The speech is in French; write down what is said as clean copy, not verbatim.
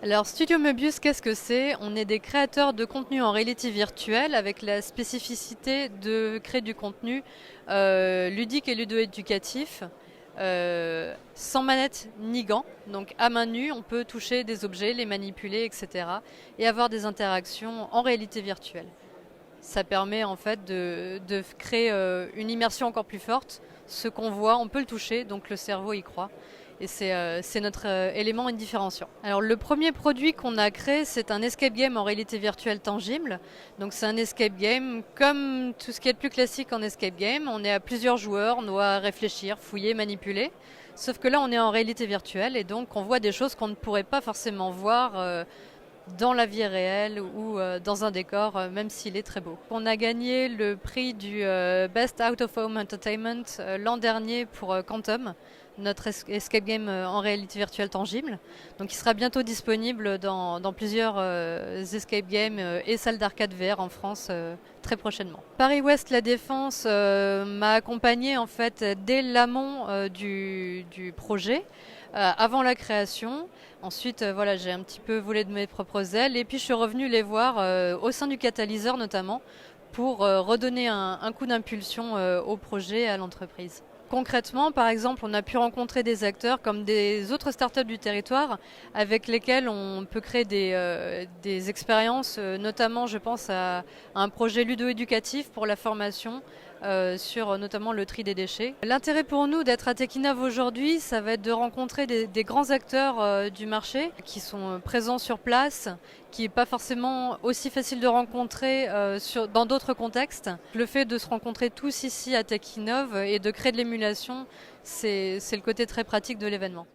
Alors Studio Möbius, qu'est-ce que c'est? On est des créateurs de contenu en réalité virtuelle avec la spécificité de créer du contenu ludique et ludo-éducatif, sans manette ni gants. Donc à main nue, on peut toucher des objets, les manipuler, etc. et avoir des interactions en réalité virtuelle. Ça permet en fait de créer une immersion encore plus forte. Ce qu'on voit, on peut le toucher, donc le cerveau y croit. Et c'est notre élément différenciant. Alors le premier produit qu'on a créé, c'est un escape game en réalité virtuelle tangible. Donc c'est un escape game comme tout ce qui est de plus classique en escape game. On est à plusieurs joueurs, on doit réfléchir, fouiller, manipuler. Sauf que là on est en réalité virtuelle et donc on voit des choses qu'on ne pourrait pas forcément voir dans la vie réelle ou dans un décor, même s'il est très beau. On a gagné le prix du Best Out of Home Entertainment l'an dernier pour Quantum, notre escape game en réalité virtuelle tangible. Donc il sera bientôt disponible dans plusieurs escape games et salles d'arcade VR en France très prochainement. Paris-Ouest La Défense m'a accompagné en fait dès l'amont du projet. Avant la création. Ensuite, voilà, j'ai un petit peu volé de mes propres ailes et puis je suis revenue les voir au sein du catalyseur notamment pour redonner un coup d'impulsion au projet et à l'entreprise. Concrètement, par exemple, on a pu rencontrer des acteurs comme des autres startups du territoire avec lesquels on peut créer des expériences, notamment je pense à un projet ludo-éducatif pour la formation sur notamment le tri des déchets. L'intérêt pour nous d'être à Techinov aujourd'hui, ça va être de rencontrer des grands acteurs du marché qui sont présents sur place, qui n'est pas forcément aussi facile de rencontrer dans d'autres contextes. Le fait de se rencontrer tous ici à Techinov et de créer de l'émulation, c'est le côté très pratique de l'événement.